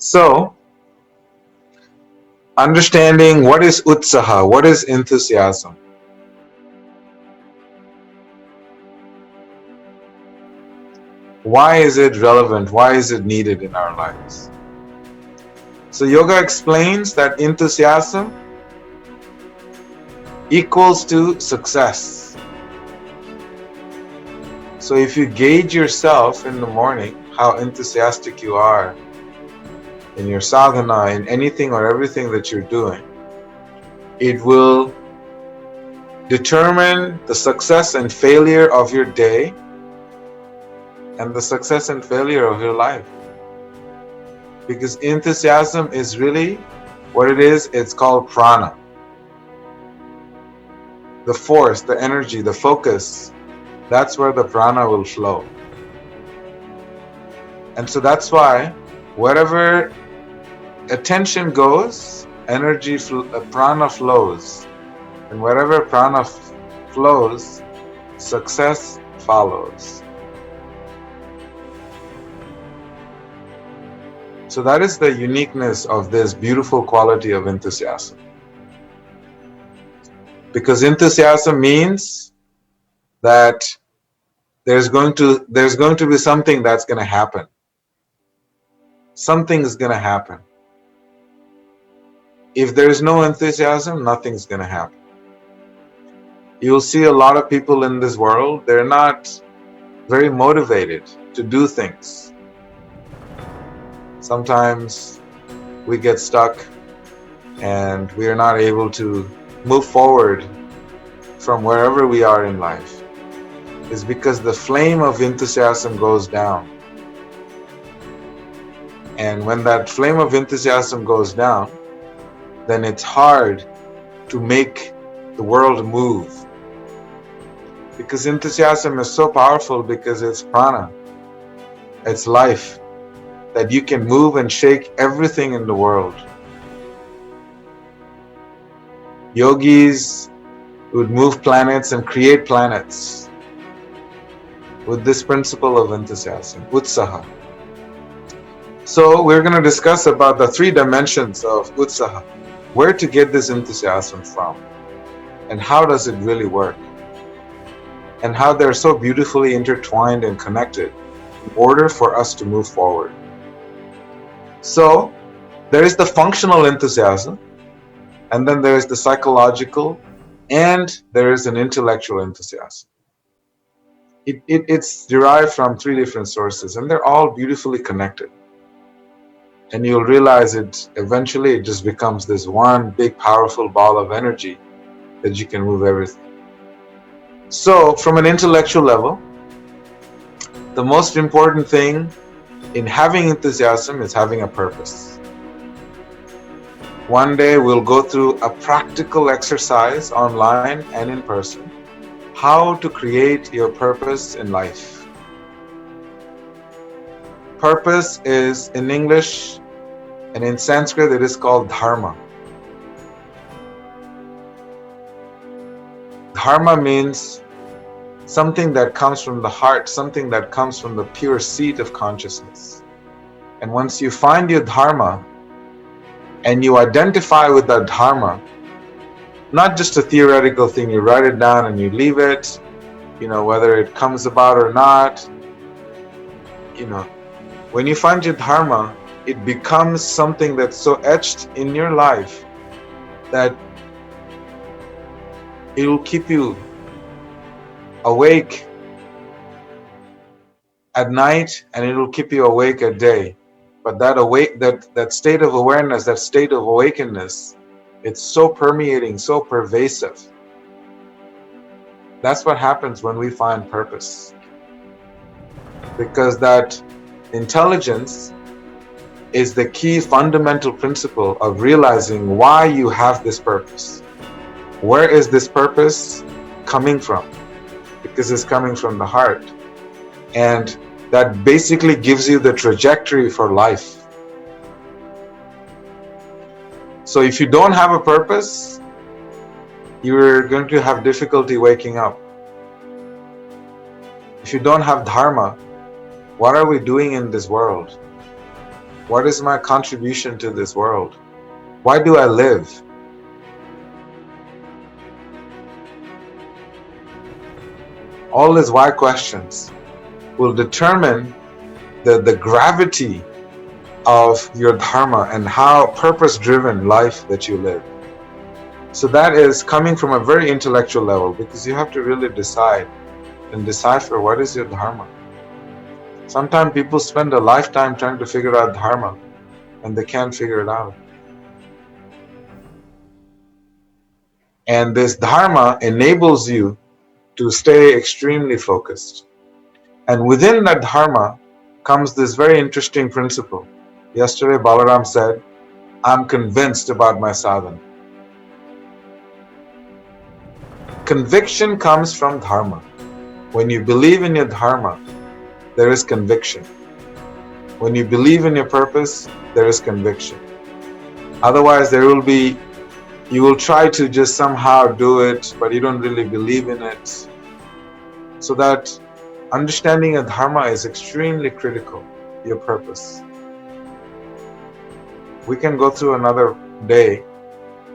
So, understanding what is utsaha, what is enthusiasm. Why is it relevant? Why is it needed in our lives? So, yoga explains that enthusiasm equals to success. So, if you gauge yourself in the morning, how enthusiastic you are in your sadhana, in anything or everything that you're doing, it will determine the success and failure of your day and the success and failure of your life. Because enthusiasm is really what it is, it's called prana. The force, the energy, the focus, that's where the prana will flow. And so that's why wherever attention goes, prana flows. And wherever prana flows, success follows. So that is the uniqueness of this beautiful quality of enthusiasm. Because enthusiasm means that there's going to be something that's going to happen. Something is going to happen. If there is no enthusiasm, nothing's going to happen. You'll see a lot of people in this world, they're not very motivated to do things. Sometimes we get stuck and we are not able to move forward from wherever we are in life. It's because the flame of enthusiasm goes down. And when that flame of enthusiasm goes down, then it's hard to make the world move. Because enthusiasm is so powerful because it's prana, it's life, that you can move and shake everything in the world. Yogis would move planets and create planets with this principle of enthusiasm, utsaha. So we're going to discuss about the 3 dimensions of utsaha, where to get this enthusiasm from, and how does it really work, and how they're so beautifully intertwined and connected in order for us to move forward. So there is the functional enthusiasm, and then there is the psychological, and there is an intellectual enthusiasm. It's derived from 3 different sources, and they're all beautifully connected. And you'll realize it eventually, it just becomes this one big powerful ball of energy that you can move everything. So from an intellectual level, the most important thing in having enthusiasm is having a purpose. One day we'll go through a practical exercise online and in person, how to create your purpose in life. Purpose is in English and in Sanskrit it is called dharma. Dharma means something that comes from the heart, something that comes from the pure seat of consciousness. And once you find your dharma and you identify with that dharma, not just a theoretical thing, you write it down and you leave it, whether it comes about or not, when you find your dharma, it becomes something that's so etched in your life that it will keep you awake at night and it will keep you awake at day. But that state of awareness, that state of awakeness, it's so permeating, so pervasive. That's what happens when we find purpose. Because that intelligence is the key fundamental principle of realizing why you have this purpose. Where is this purpose coming from? Because it's coming from the heart. And that basically gives you the trajectory for life. So if you don't have a purpose, you're going to have difficulty waking up. If you don't have dharma, what are we doing in this world? What is my contribution to this world? Why do I live? All these why questions will determine the gravity of your dharma and how purpose-driven life that you live. So that is coming from a very intellectual level, because you have to really decide and decipher what is your dharma. Sometimes people spend a lifetime trying to figure out dharma and they can't figure it out. And this dharma enables you to stay extremely focused. And within that dharma comes this very interesting principle. Yesterday Balaram said, I'm convinced about my sadhana. Conviction comes from dharma. When you believe in your dharma, there is conviction. When you believe in your purpose, there is conviction. Otherwise, you will try to just somehow do it, but you don't really believe in it. So that understanding of dharma is extremely critical, your purpose. We can go through another day.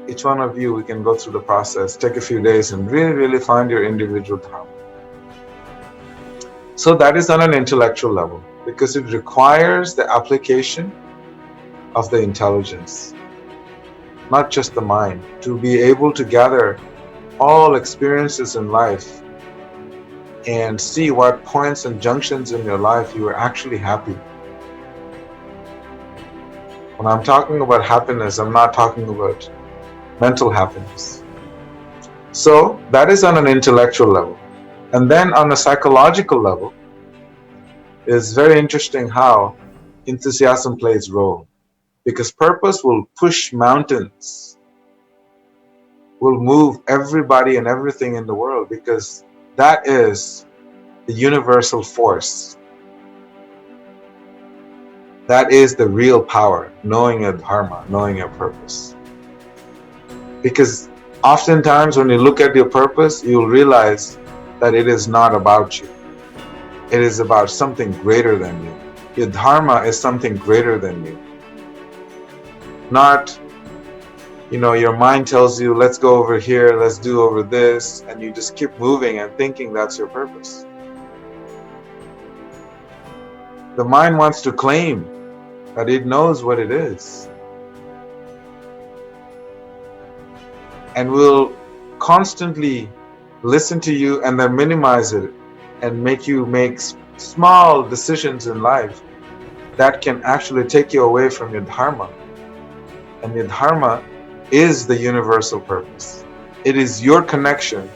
Each one of you, we can go through the process, take a few days and really find your individual dharma. So that is on an intellectual level, because it requires the application of the intelligence, not just the mind, to be able to gather all experiences in life and see what points and junctions in your life you are actually happy. When I'm talking about happiness, I'm not talking about mental happiness. So that is on an intellectual level. And then on a psychological level, it's very interesting how enthusiasm plays a role. Because purpose will push mountains, will move everybody and everything in the world, because that is the universal force. That is the real power, knowing your dharma, knowing your purpose. Because oftentimes when you look at your purpose, you'll realize that it is not about you. It is about something greater than you. Your dharma is something greater than you. Not, your mind tells you, let's go over here, let's do over this, and you just keep moving and thinking that's your purpose. The mind wants to claim that it knows what it is, and will constantly listen to you and then minimize it and make you make small decisions in life that can actually take you away from your dharma. And your dharma is the universal purpose. It is your connection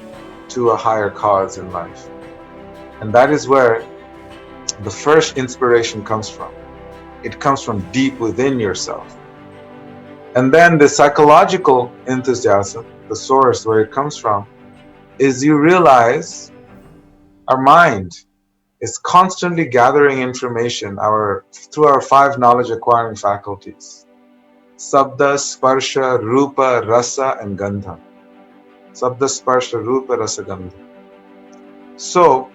to a higher cause in life. And that is where the first inspiration comes from. It comes from deep within yourself. And then the psychological enthusiasm, the source where it comes from, is you realize our mind is constantly gathering information through our 5 knowledge acquiring faculties. Sabda, Sparsha, Rupa, Rasa and Gandha. Sabda, Sparsha, Rupa, Rasa, Gandha. So,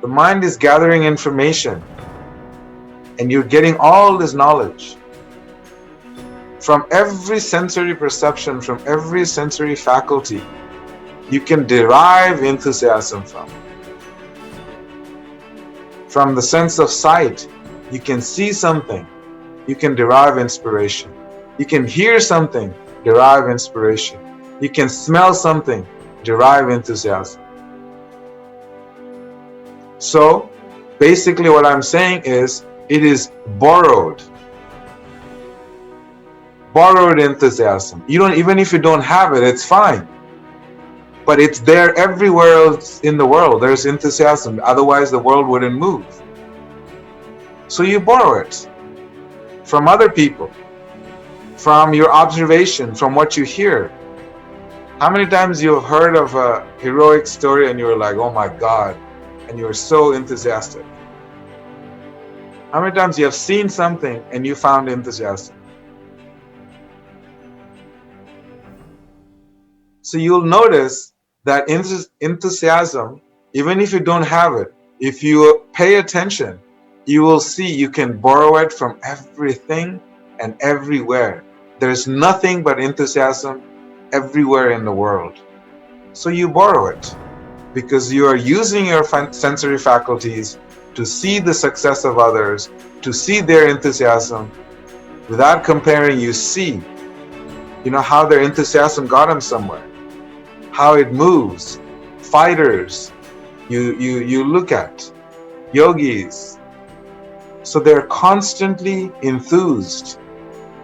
the mind is gathering information and you're getting all this knowledge from every sensory perception, from every sensory faculty. You can derive enthusiasm from. From the sense of sight, you can see something, you can derive inspiration. You can hear something, derive inspiration. You can smell something, derive enthusiasm. So, basically what I'm saying is, it is borrowed enthusiasm. Even if you don't have it, it's fine. But it's there everywhere else in the world. There's enthusiasm. Otherwise, the world wouldn't move. So you borrow it from other people, from your observation, from what you hear. How many times you've heard of a heroic story and you were like, oh my God, and you were so enthusiastic? How many times you have seen something and you found enthusiasm? So you'll notice that enthusiasm, even if you don't have it, if you pay attention, you will see you can borrow it from everything and everywhere. There's nothing but enthusiasm everywhere in the world. So you borrow it because you are using your sensory faculties to see the success of others, to see their enthusiasm. Without comparing, you see, how their enthusiasm got them somewhere, how it moves. Fighters, you look at yogis. So they're constantly enthused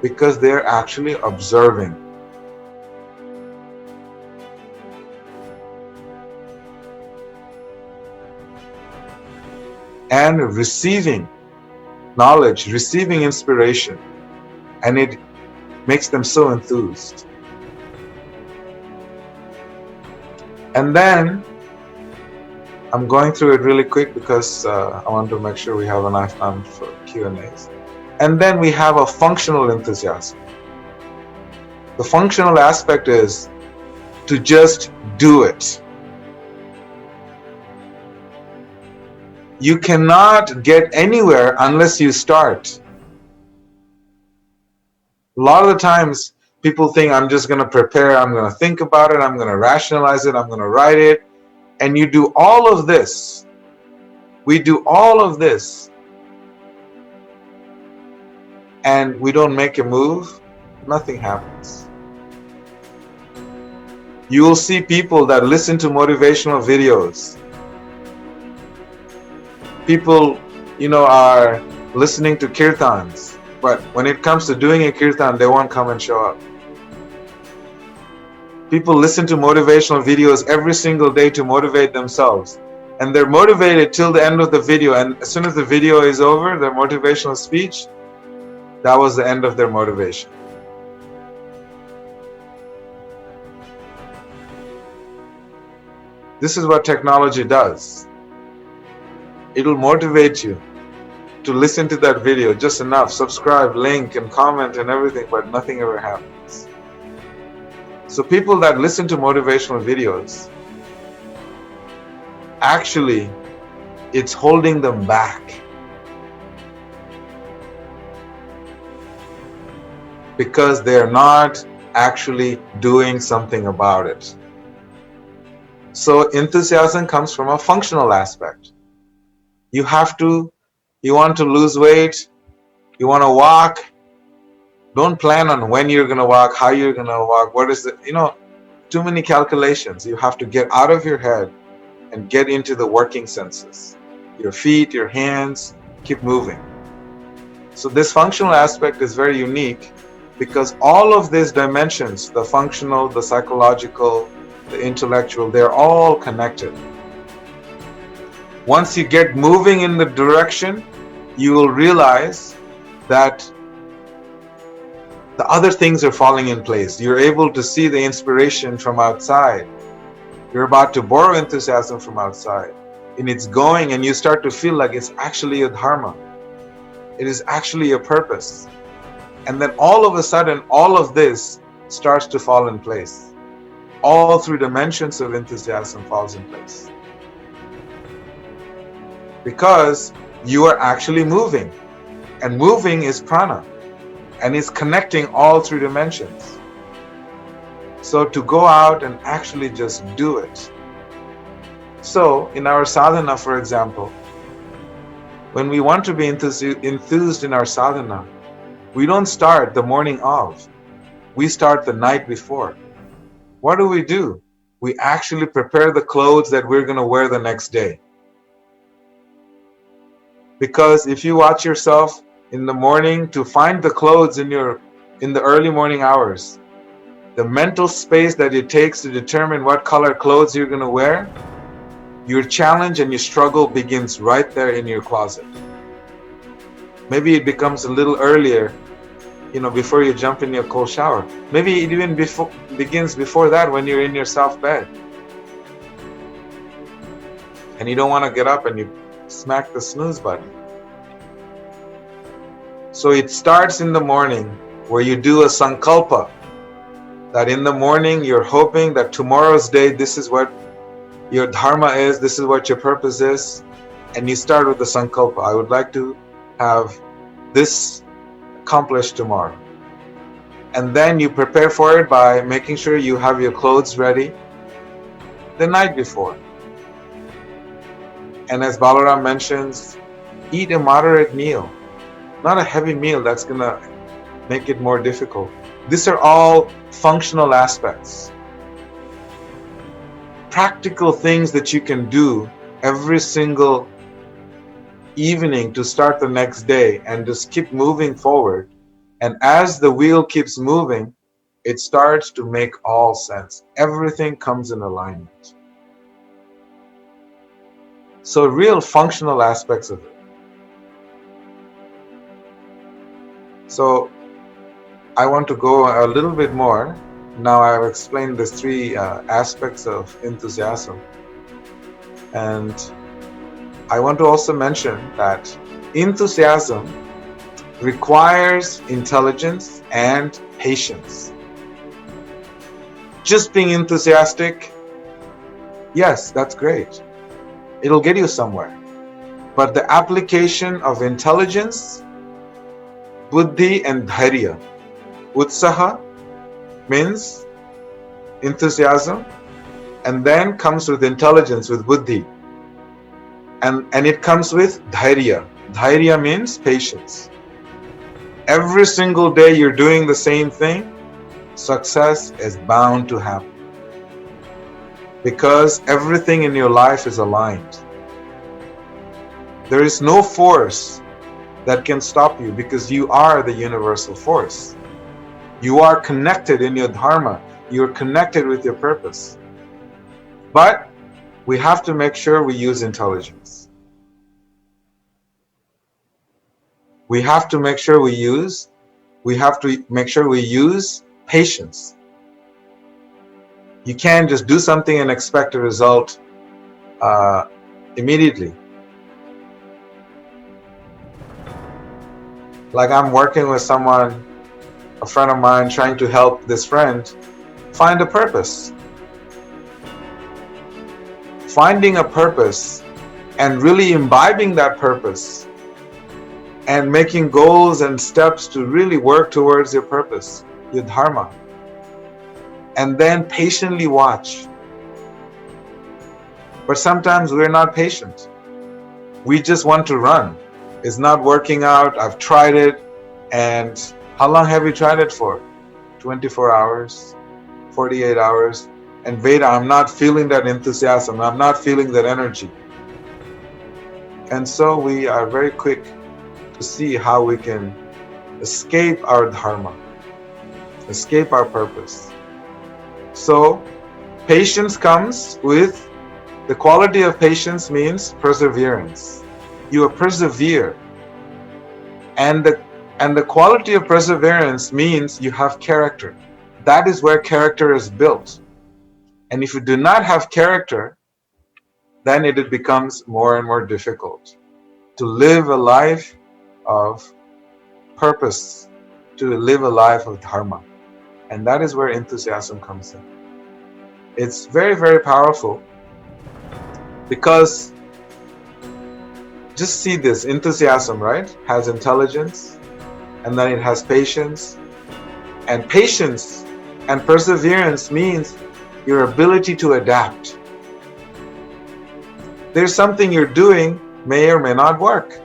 because they're actually observing. And receiving knowledge, receiving inspiration, and it makes them so enthused. And then I'm going through it really quick because I want to make sure we have enough time for Q&As. And then we have a functional enthusiasm. The functional aspect is to just do it. You cannot get anywhere unless you start. A lot of the times people think, I'm just going to prepare, I'm going to think about it, I'm going to rationalize it, I'm going to write it. And you do all of this. We do all of this. And we don't make a move, nothing happens. You will see people that listen to motivational videos. People, are listening to kirtans, but when it comes to doing a kirtan, they won't come and show up. People listen to motivational videos every single day to motivate themselves. And they're motivated till the end of the video. And as soon as the video is over, their motivational speech, that was the end of their motivation. This is what technology does. It'll motivate you to listen to that video just enough, subscribe, link, and comment and everything, but nothing ever happens. So people that listen to motivational videos, actually, it's holding them back. Because they're not actually doing something about it. So enthusiasm comes from a functional aspect. You want to lose weight, you want to walk. Don't plan on when you're going to walk, how you're going to walk, what is it, too many calculations. You have to get out of your head and get into the working senses. Your feet, your hands, keep moving. So this functional aspect is very unique because all of these dimensions, the functional, the psychological, the intellectual, they're all connected. Once you get moving in the direction, you will realize that the other things are falling in place. You're able to see the inspiration from outside. You're about to borrow enthusiasm from outside. And it's going, and you start to feel like it's actually a dharma. It is actually a purpose. And then all of a sudden, all of this starts to fall in place. All three dimensions of enthusiasm falls in place. Because you are actually moving. And moving is prana. And it's connecting all three dimensions. So to go out and actually just do it. So in our sadhana, for example, when we want to be enthused in our sadhana, we don't start the morning of. We start the night before. What do? We actually prepare the clothes that we're going to wear the next day. Because if you watch yourself in the morning to find the clothes in the early morning hours, the mental space that it takes to determine what color clothes you're going to wear, your challenge and your struggle begins right there in your closet. Maybe it becomes a little earlier, before you jump in your cold shower. Maybe it even begins before that when you're in your soft bed. And you don't want to get up and you smack the snooze button. So it starts in the morning where you do a sankalpa. That in the morning you're hoping that tomorrow's day, this is what your dharma is, this is what your purpose is. and you start with the sankalpa. I would like to have this accomplished tomorrow. And then you prepare for it by making sure you have your clothes ready the night before. And as Balaram mentions, eat a moderate meal, not a heavy meal that's going to make it more difficult. These are all functional aspects, practical things that you can do every single evening to start the next day and just keep moving forward. And as the wheel keeps moving, it starts to make all sense. Everything comes in alignment. So real functional aspects of it. So I want to go a little bit more. Now I've explained the three aspects of enthusiasm. And I want to also mention that enthusiasm requires intelligence and patience. Just being enthusiastic, yes, that's great. It'll get you somewhere. But the application of intelligence, buddhi and dhairya. Utsaha means enthusiasm, and then comes with intelligence, with buddhi. And it comes with dhairya. Dhairya means patience. Every single day you're doing the same thing, success is bound to happen. Because everything in your life is aligned. There is no force that can stop you because you are the universal force. You are connected in your dharma. You're connected with your purpose. But we have to make sure we use intelligence. We have to make sure we use patience. You can't just do something and expect a result immediately. Like I'm working with someone, a friend of mine, trying to help this friend find a purpose. Finding a purpose and really imbibing that purpose and making goals and steps to really work towards your purpose, your dharma. And then patiently watch. But sometimes we're not patient. We just want to run. It's not working out. I've tried it. And how long have you tried it for? 24 hours, 48 hours. And Veda, I'm not feeling that enthusiasm. I'm not feeling that energy. And so we are very quick to see how we can escape our dharma, escape our purpose. So patience comes with, the quality of patience means perseverance. You persevere. And the quality of perseverance means you have character. That is where character is built. And if you do not have character, then it becomes more and more difficult to live a life of purpose, to live a life of dharma. And that is where enthusiasm comes in. It's very, very powerful because just see this, enthusiasm, right? Has intelligence, and then it has patience. And patience and perseverance means your ability to adapt. There's something you're doing may or may not work.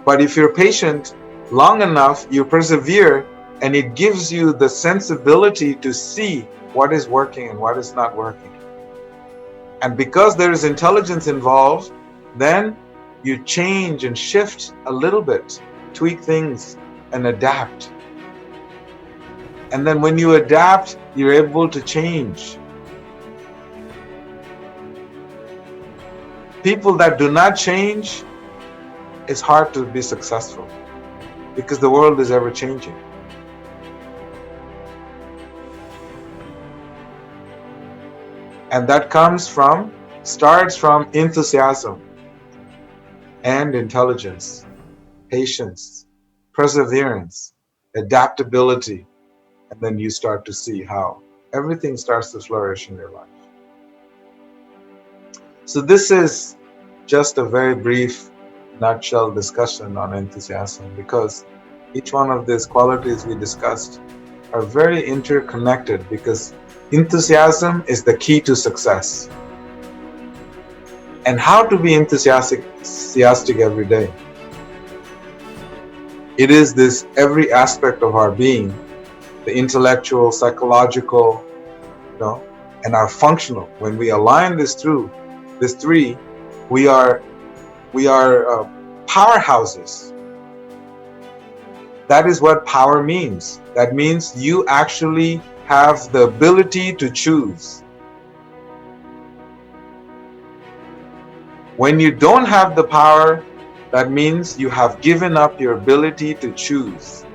But if you're patient long enough, you persevere, and it gives you the sensibility to see what is working and what is not working. And because there is intelligence involved, then you change and shift a little bit, tweak things and adapt. And then when you adapt, you're able to change. People that do not change, it's hard to be successful because the world is ever changing. And that starts from enthusiasm and intelligence, patience, perseverance, adaptability, and then you start to see how everything starts to flourish in your life. So this is just a very brief nutshell discussion on enthusiasm, because each one of these qualities we discussed are very interconnected, because enthusiasm is the key to success. And how to be enthusiastic every day? It is this every aspect of our being, the intellectual, psychological, and our functional. When we align these three, we are powerhouses. That is what power means. That means you actually have the ability to choose. When you don't have the power, that means you have given up your ability to choose.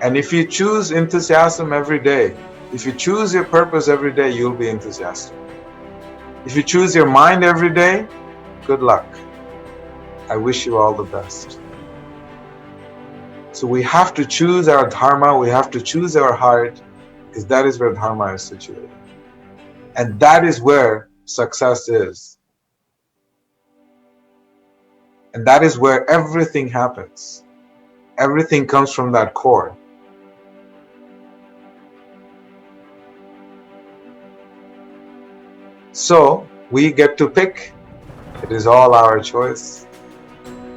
And if you choose enthusiasm every day, if you choose your purpose every day, you'll be enthusiastic. If you choose your mind every day, good luck. I wish you all the best. So we have to choose our dharma, we have to choose our heart, because that is where dharma is situated. And that is where success is. And that is where everything happens. Everything comes from that core. So we get to pick. It is all our choice.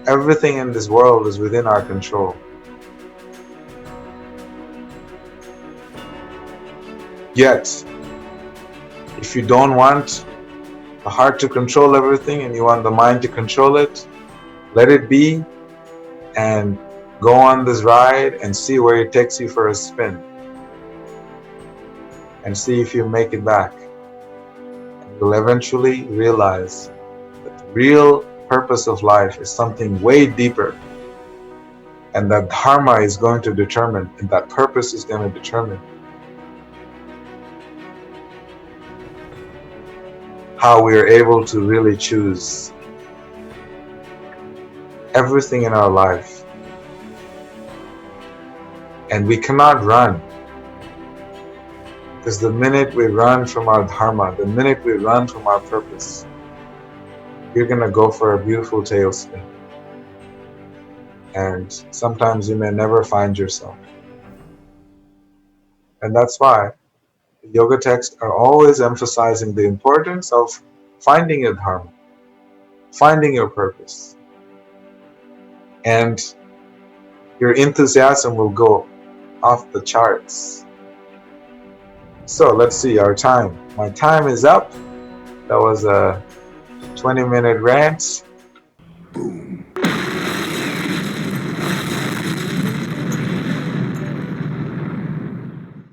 Everything in this world is within our control. Yet, if you don't want the heart to control everything and you want the mind to control it, let it be and go on this ride and see where it takes you for a spin. And see if you make it back. And you'll eventually realize that the real purpose of life is something way deeper. And that dharma is going to determine, and that purpose is going to determine how we are able to really choose everything in our life. And we cannot run, because the minute we run from our dharma, the minute we run from our purpose, you're going to go for a beautiful tailspin. And sometimes you may never find yourself. And that's why yoga texts are always emphasizing the importance of finding your dharma, finding your purpose. And your enthusiasm will go off the charts. So let's see our time. My time is up. That was a 20-minute rant.